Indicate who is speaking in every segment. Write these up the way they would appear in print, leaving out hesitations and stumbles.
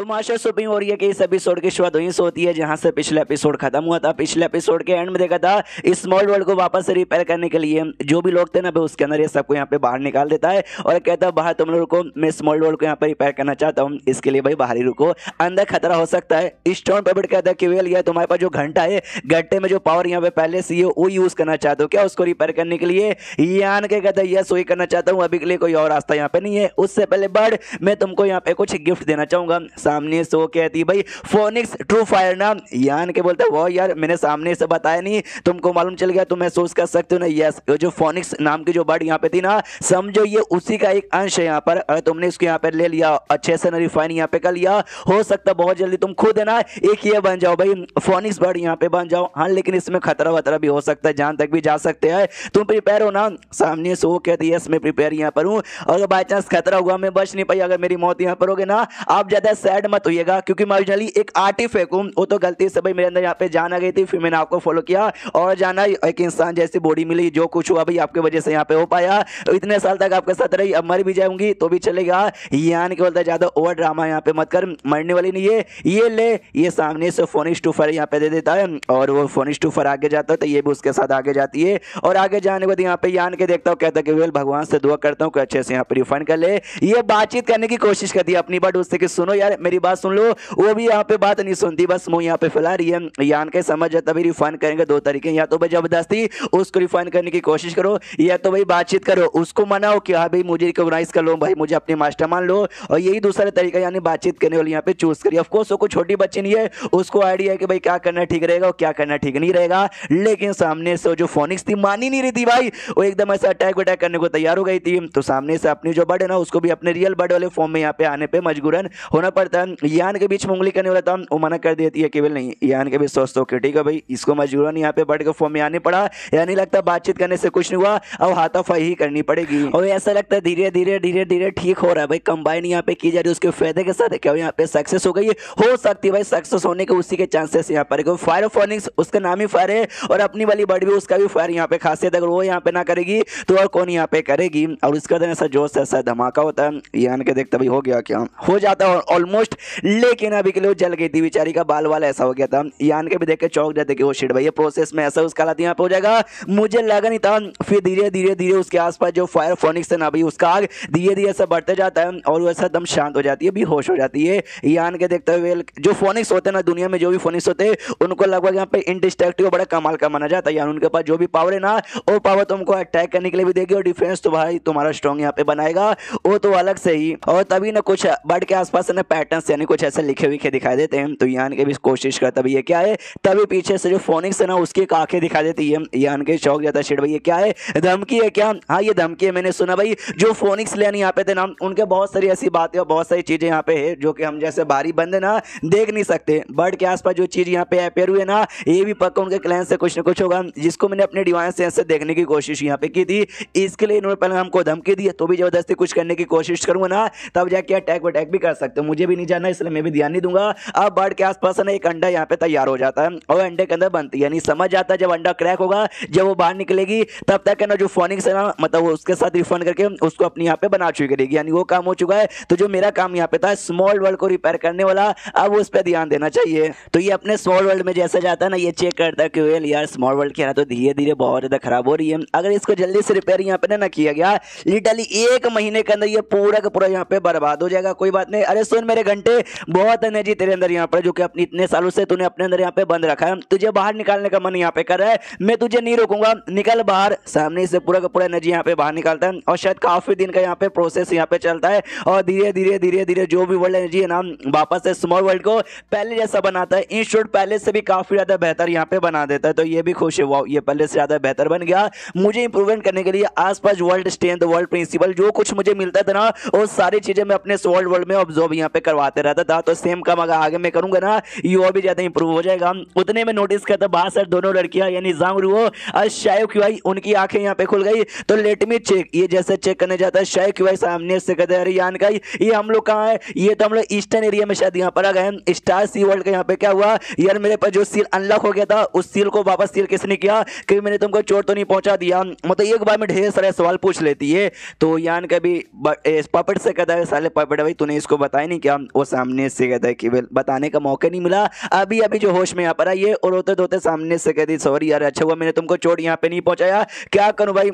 Speaker 1: तो master supreme हो रही है कि इस एपिसोड की शुरुआत वहीं से होती है जहां से पिछले एपिसोड खत्म हुआ था। पिछले एपिसोड के एंड में देखा था स्मॉल वर्ल्ड को वापस से रिपेयर करने के लिए जो भी लोग थे ना उसके अंदर ये सबको यहाँ पे बाहर निकाल देता है और कहता है बाहर तुम लोग को, मैं स्मॉल वर्ल्ड को यहाँ पे रिपेयर करना चाहता हूँ, इसके लिए भाई बाहर ही रुको, अंदर खतरा हो सकता है। स्टोन पेपर कहता है कि वेल ये तुम्हारे पास जो घंटा है, घंटे में जो पावर यहाँ पे पहले से है वो यूज करना चाहते हो क्या उसको रिपेयर करने के लिए? यान के कहता है यस वही करना चाहता हूँ, अभी के लिए कोई और रास्ता यहाँ पे नहीं है। उससे पहले बर्ड मैं तुमको यहाँ पे कुछ गिफ्ट देना चाहूंगा। सामने से वो कहती भाई फोनिक्स ट्रू फायर ना। यान के बोलता है वो यार मैंने सामने से बताया नहीं, तुमको मालूम चल गया, तुम महसूस कर सकते हो ना? यस, जो फोनिक्स नाम की जो बर्ड यहाँ पे थी ना, समझो ये उसी का एक अंश है यहाँ पर। अगर तुमने इसको यहाँ पे ले लिया, अच्छे से रिफाइन यहाँ पे कर लिया, हो सकता बहुत जल्दी तुम खुद है ना एक ये बन जाओ भाई, फोनिक्स बर्ड यहाँ पे बन जाओ। हाँ लेकिन इसमें खतरा वतरा भी हो सकता है, जान तक भी जा सकते हैं, तुम प्रिपेयर हो ना? सामने से वो कहती है यस मैं प्रिपेयर यहाँ पर हूँ, अगर बाई चांस खतरा हुआ मैं बच नहीं पाई, अगर मेरी मौत यहाँ पर होगी ना, आप ज्यादा सैड मत होइएगा क्योंकि मैं ओरिजिनली एक आर्टिफैक्ट हूँ, वो तो गलती से भाई मेरे अंदर यहाँ पे जान आ गई थी, फिर मैंने आपको फॉलो किया और जाना एक इंसान जैसी बॉडी मिली, जो कुछ हुआ भाई आपके वजह से यहाँ पे हो पाया, इतने साल तक आपके साथ रही, अब मर भी जाऊंगी तो भी चलेगा। यान के बोलता है ज्यादा ओवर ड्रामा यहाँ पे मत कर, मरने वाली नहीं है, ये ले। ये सामने से फोनिक्स टूफर यहाँ पे दे देता है और वो फोनिक्स टूफर आगे जाता है तो ये भी उसके साथ आगे जाती है और आगे जाने के बाद यहाँ पे यान के देखता हूँ, कहता है कि वेल भगवान से दुआ करता हूँ कि अच्छे से यहाँ पे रिफंड कर ले। ये बातचीत करने की कोशिश करती है अपनी बात उससे कि सुनो यार मेरी बात सुन लो, वो भी यहाँ पे बात नहीं सुनती, बस मुंह यहाँ पे फैला रही है। यान के समझ जाता भाई रिफंड करेंगे दो तरीके, या तो भाई जबरदस्ती उसको रिफंड करने की कोशिश करो या तो भाई बातचीत करो, उसको मनाओ कि हाँ भाई मुझे रिकॉग्नाइज कर लो, भाई मुझे अपनी मास्टर मान लो, और यही दूसरा तरीका यानी बातचीत करने वाली यहाँ पे चूज करिए। ऑफकोर्स वो कोई छोटी बच्ची नहीं है, उसको आइडिया है कि भाई क्या करना ठीक रहेगा और क्या करना ठीक नहीं रहेगा, लेकिन सामने से जो फोनिक्स थी मान ही नहीं रही थी भाई, वो एकदम ऐसा अटैक वटैक करने को तैयार हो गई थी। तो सामने से अपनी जो बर्ड है ना उसको भी अपने रियल बर्ड वाले फॉर्म में यहाँ पे आने पे मजबूरन होना पड़ता है। यान के बीच में उंगली करने वाला था, वो मना कर देती है केवल नहीं, यान के भी सोचता कि ठीक है भाई इसको मजबूरन यहाँ पे बर्ड के फॉर्म में आने पड़ा, या नहीं लगता बातचीत करने से कुछ नहीं हुआ, अब हाथापाई ही करनी पड़ेगी। और ऐसा लगता है धीरे धीरे धीरे धीरे ठीक हो रहा है भाई, कंबाइन यहाँ पे की जा रही है उसके फायदे के साथ, क्या यहाँ पे सक्सेस हो गई हो सकती है भाई, सक्सेस होने के उसी के चांसेस यहाँ पर। फायर फोनिक्स उसका नाम ही फायर है और अपनी वाली बर्ड भी उसका भी फायर यहाँ पे खासियत, अगर वो यहाँ पे ना करेगी तो और कौन यहाँ पे करेगी। और उसका दिन ऐसा जोश ऐसा धमाका होता है, यान के देखता भाई हो गया क्या, हो जाता है ऑलमोस्ट, लेकिन अभी के लिए जल गई थी बेचारी का, बाल वाल ऐसा हो गया था। यान के भी देख के चौंक जाते कि वो शिट भाई ये प्रोसेस में ऐसा उसका हालत यहाँ पे हो जाएगा, मुझे लगा नहीं था। फिर धीरे धीरे धीरे उसके आसपास जो फायर फोनिक्स है ना भाई उसका आग धीरे धीरे ऐसा बढ़ते जाता है और वो ऐसा दम शांत हो जाती है, बेहोश हो जाती है। यान के देखते हुए जो फोनिक्स होते हैं ना दुनिया में जो भी फोनिक्स होते हैं उनको लगभग यहाँ पे इंडिस्ट्रक्टिव बड़ा कमाल का माना जाता है, यानी उनके पास जो भी पावर है ना वो पावर तुमको अटैक करने के लिए भी देगी और डिफेंस तो भाई तुम्हारा स्ट्रॉन्ग यहाँ पे बनाएगा, वो तो अलग से ही। और तभी ना कुछ बर्ड के आसपास ना पैटर्न्स यानी कुछ ऐसे लिखे हुए दिखाई देते हैं, तो यान के भी कोशिश करता भाई ये क्या है, तभी पीछे से जो फोनिक्स है ना उसकी आंखें दिखा देती है। यान के चौक जाता है शिट भाई ये क्या है, धमकी है क्या? हाँ ये धमकी है, मैंने सुना भाई जो फोनिक्स लेन यहाँ पे थे ना उनके बहुत सारी ऐसी बातें और बहुत सारी चीजें यहाँ पे है जो कि हम जैसे बाहरी बंदे ना देख नहीं सकते। बर्ड के आसपास जो चीज यहाँ पे अपेयर हुए ना ये भी पक्का उनके क्लैन से कुछ ना कुछ होगा, जिसको मैंने अपने डिवाइन सेंस से देखने की कोशिश यहाँ पे की थी। इसके लिए इन्होंने पहले हमको धमकी दी, तो भी जबरदस्ती कुछ करने की कोशिश करूंगा ना तब जाके अटैक वटैक भी कर सकते हो, मुझे भी नहीं जानना इसलिए मैं भी ध्यान नहीं दूंगा। अब बर्ड के आसपास ना एक अंडा यहाँ पे तैयार हो जाता है और अंडे के अंदर बनती है, यानी समझ जाता है जब अंडा क्रैक होगा जब वो बाहर निकलेगी तब तक है ना जो फोनिक्स है ना मतलब वो उसके साथ रिफंड करके उसको अपनी यहाँ पे बना चुकी करेगी, यानी वो काम हो चुका है। तो जो मेरा काम यहाँ पे था स्मॉल वर्ल्ड को रिपेयर करने वाला, अब उस पर ध्यान देना चाहिए। तो ये अपने स्मॉल वर्ल्ड में जैसा जाता है ना ये चेक करता है कि वेल यार स्मॉल वर्ल्ड की हालत तो धीरे धीरे बहुत ज्यादा खराब हो रही है, अगर इसको जल्दी से रिपेयर यहाँ पे ना किया गया लिटरली 1 महीने के अंदर ये पूरा का पूरा यहाँ पे बर्बाद हो जाएगा। कोई बात नहीं, अरे सुन मेरे घंटे बहुत एनर्जी तेरे अंदर यहाँ पर जो कि अपनी इतने सालों से तूने अपने अंदर यहाँ पे बंद रखा है, तुझे बाहर निकालने का मन यहाँ पे कर रहा है, मैं तुझे नहीं रोकूंगा, निकल बाहर। सामने से पूरा का पूरा एनर्जी यहाँ पे बाहर निकालता है और शायद काफी दिन का यहाँ पे प्रोसेस यहाँ पे चलता है और धीरे धीरे धीरे धीरे जो भी वर्ल्ड एनर्जी है ना वापस से स्मॉल वर्ल्ड को पहले जैसा बनाता है, इंस्टीट्यूट पहले से भी काफी ज्यादा बेहतर यहाँ पे बना देता है। तो ये भी खुश है, वाह ये पहले से ज्यादा बेहतर बन गया। मुझे इंप्रूवमेंट करने के लिए आसपास वर्ल्ड स्ट्रेंथ वर्ल्ड प्रिंसिपल जो कुछ मुझे मिलता था ना वो सारी चीजें मैं अपने स्मॉल वर्ल्ड में ऑब्जर्व यहाँ पे करवाते रहता था, तो सेम काम अगर आगे मैं करूंगा ना ये और भी ज्यादा इंप्रूव हो जाएगा। उतने में नोटिस करता बाहर सर दोनों लड़कियां यानी जांग रुओ और शायद क्यूआई उनकी आंखें यहाँ पे खुल गई, तो लेट मी चेक, ये जैसे चेक करने जाता है शायद क्यूआई सामने से कहते हैं अरे यान का ये हम लोग कहाँ है, ये तो हम लोग ईस्टर्न एरिया में शायद यहाँ पर आ गए, स्टार सी वर्ल्ड का यहाँ पे क्या हुआ यार, मेरे पास जो सील अनलॉक हो गया था उस सील को वापस सील किसने किया, कि मैंने तुमको चोट तो नहीं पहुंचा दिया, मतलब एक बार में ढेर सारे सवाल पूछ लेती है। तो यान का भी पपट से कहता है साले पपट भाई तूने इसको बताया नहीं क्या, वो सामने से कहता है कि बताने का मौका नहीं मिला, अभी अभी जो होश में यहाँ पर आइए, और रोते धोते सामने से कहती सॉरी यार, अच्छा हुआ मैंने तुमको चोट यहाँ पे नहीं पहुंचाया, क्या करूं भाई,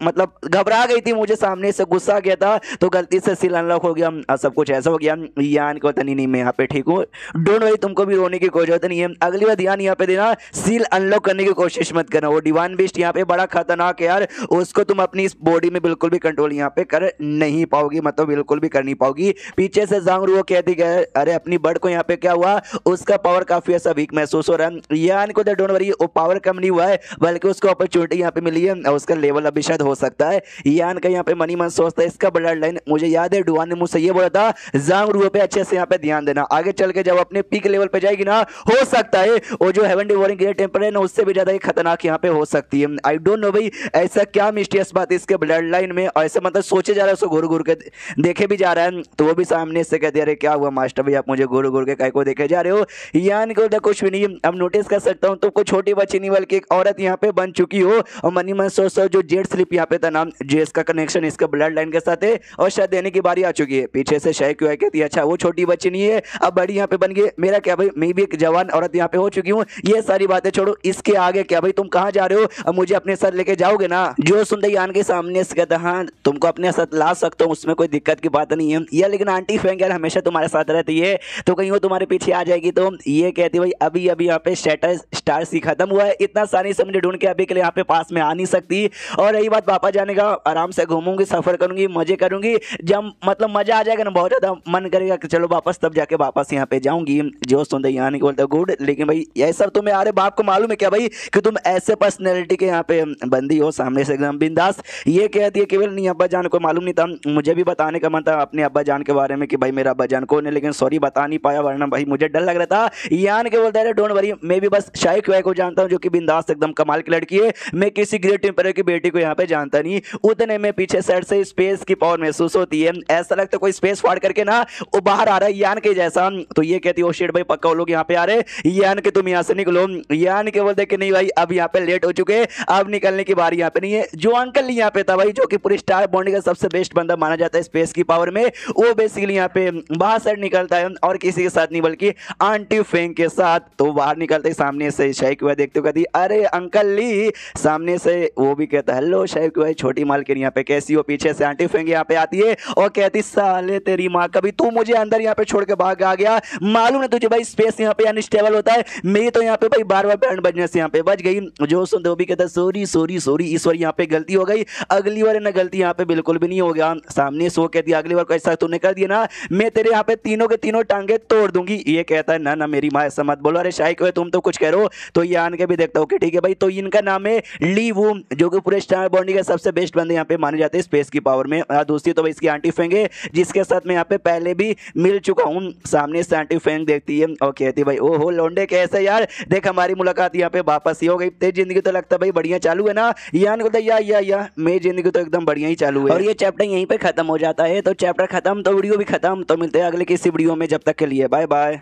Speaker 1: मतलब घबरा गई थी, मुझे सामने से गुस्सा आ गया था तो गलती से सील अनलॉक हो गया, सब कुछ ऐसा हो गया। यान को पता नहीं मैं यहाँ पे ठीक हूँ, डोंट वरी, तुमको भी रोने की कोई जरूरत नहीं है, अगली बार ध्यान यहाँ पे देना, सील अनलॉक करने की कोशिश मत करना, वो डिवाइन बीस्ट यहाँ पे बड़ा खतरनाक है यार, उसको तुम अपनी इस बॉडी में बिल्कुल भी कंट्रोल यहाँ पे कर नहीं पाओगी, मतलब बिल्कुल भी कर नहीं पाओगी। पीछे से ज़ांगरू कहती है अरे अपनी बर्ड को यहाँ पे क्या हुआ, उसका पावर काफी ऐसा वीक महसूस हो रहा है। यान को डोंट वरी, वो पावर कम नहीं हुआ है बल्कि उसको अपॉर्चुनिटी यहाँ पे मिली है, उसका लेवल अभी शायद हो सकता है। यान का यहाँ पे मनी मन सोचता है इसका ब्लड लाइन, मुझे याद है डुआन ने मुझसे ये बोला था ज़ांगरू पे अच्छे से यहाँ पे ध्यान देना, आगे चल के जब अपने पीक लेवल पे जाएगी ना, हो सकता है वो जो हेवन डिवोरिंग ग्रेट टेंपर है ना, उससे भी ज्यादा खतरनाक यहाँ पे हो सकती है। आई डोंट नो भाई ऐसा क्या मिस्टीरियस बात है इसके ब्लड लाइन में, ऐसे मतलब सोचे जा रहा है, उसको घूर घूर के देखे भी जा रहा है, तो वो भी सामने से कहते अरे क्या हुआ मास्टर भाई, आप मुझे घूर घूर के काय को देखे जा रहे हो। यान को कुछ भी नहीं, अब नोटिस कर सकता हूँ तुमको छोटी बच्ची नहीं बल्कि एक औरत यहाँ पे बन चुकी हो, और मनी मन सोचता जो जेड स्लिप यहाँ पे था नाम, जो इसका कनेक्शन इसका ब्लड लाइन के साथ है और शायद देने की बारी आ चुकी है। पीछे से शायद क्यों है कहती अच्छा वो छोटी बच्ची नहीं है, अब बड़ी यहाँ पे बन गई, मेरा क्या भाई, मैं भी एक जवान औरत यहाँ पे हो चुकी हूँ, ये सारी बातें छोड़ो, इसके आगे क्या भाई, तुम कहाँ जा रहे हो, अब मुझे अपने साथ लेके जाओगे ना। जो सुनते यान के सामने से कहता हाँ तुमको अपने साथ ला सकता हूँ, उसमें कोई दिक्कत की बात नहीं है यार, लेकिन आंटी फेंग यार हमेशा तुम्हारे साथ रहती है, तो कहीं वो तुम्हारे पीछे आ जाएगी। तो ये कहती भाई अभी अभी यहाँ पे स्टार सी खत्म हुआ है, इतना सारी से मुझे ढूंढ के अभी के लिए यहाँ पे पास में आ नहीं सकती, और रही बात पापा जाने का, आराम से घूमूंगी, सफर करूंगी, मजे करूंगी, जब मतलब मजा आ जाएगा ना, बहुत ज्यादा मन करेगा कि चलो वापस, तब जाके वापस यहाँ पे जाऊंगी। जो सुनते यहाँ नहीं बोलते गुड, लेकिन भाई ये सब तुम्हें अरे बाप को मालूम है क्या भाई कि तुम ऐसे पर्सनैलिटी के यहाँ पे बंदी हो, सामने से एकदम बिंदास। ये कहती है केवल नहीं अब्बा जान को मालूम नहीं था, मुझे भी बताने का मन था अपने अब्बा जान के बारे में कि भाई मेरा अब्बा जान कौन है, लेकिन सॉरी बता नहीं पाया, वरना भाई मुझे डर लग रहा था। यान के बोलता है डोंट वरी, मैं भी बस शायक वाई को जानता हूँ जो कि बिंदास एकदम कमाल की लड़की है, मैं किसी ग्रेट टेम्पर की बेटी को यहाँ पे जानता नहीं। उतने में पीछे साइड से स्पेस की पावर महसूस होती है, ऐसा लगता है कोई स्पेस फाड़ करके ना वो बाहर आ रहा है यान के जैसा। तो ये कहती है ओ शिट भाई पक्का वो लोग यहाँ पे आ रहे, यान के तुम यहाँ से निकलो। यान के बोलते कि नहीं भाई अब यहाँ पे लेट हो चुके, अब निकलने की बारी यहाँ पे नहीं है। जो अंकल यहाँ पे था भाई, जो कि पूरी स्टार बॉन्ड का सबसे बेस्ट बंदा माना जाता है स्पेस की पावर में, वो बेसिकली यहाँ पे बाहर साइड निकलता है, और किसी के साथ नहीं बल्कि आंटी फेंग के साथ। तो बाहर निकलते ही सामने से शेख हुआ देखते हुए कहती अरे अंकल ली, सामने से वो भी कहता हेलो शेख हुआ, छोटी मालकिन यहाँ पे कैसी हो। पीछे से आंटी फेंग यहाँ पे आती है और कहती साले तेरी माँ, कभी तू मुझे अंदर यहाँ पे छोड़ के भाग आ गया, मालूम है तुझे भाई स्पेस यहाँ पे अनस्टेबल होता है, मेरी तो यहाँ पे भाई बार बार बैंड बजने से यहाँ पे बच गई। जो सुनते वो भी कहता सॉरी सॉरी सॉरी, इस बार यहाँ पे गलती हो गई, अगली बार ना गलती यहाँ पे बिल्कुल भी नहीं होगा। सामने सो कहती अगली बार ऐसा तूने कर दिया ना, मैं तेरे यहाँ पे तीनों के तीनों टांगे तोड़ दूंगी। ये कहता है ना ना मेरी माँ ऐसा मत बोलो, अरे शायक तुम तो कुछ कह रहे हो। तो ये आन के भी देखता हूँ कि ठीक है भाई, तो इनका नाम है ली वू, जो कि पूरे स्टार बॉन्डी का सबसे बेस्ट बंदे यहाँ पे माने जाते हैं स्पेस की पावर में। दूसरी तो भाई इसकी आंटी फेंग है, जिसके साथ मैं यहाँ पे पहले भी मिल चुका हूँ। सामने से आंटी फेंग देखती है और कहती भाई ओहो लौंडे कैसे यार, देख हमारी मुलाकात यहाँ पे वापस ही हो गई, तेरी जिंदगी तो लगता भाई बढ़िया चालू है ना। यान बोलता या मेरी जिंदगी तो एकदम बढ़िया ही चालू है। और ये चैप्टर यहीं पे खत्म हो जाता है। तो चैप्टर खत्म तो वीडियो भी खत्म। तो मिलते हैं अगले किसी वीडियो में, जब तक के लिए बाय बाय।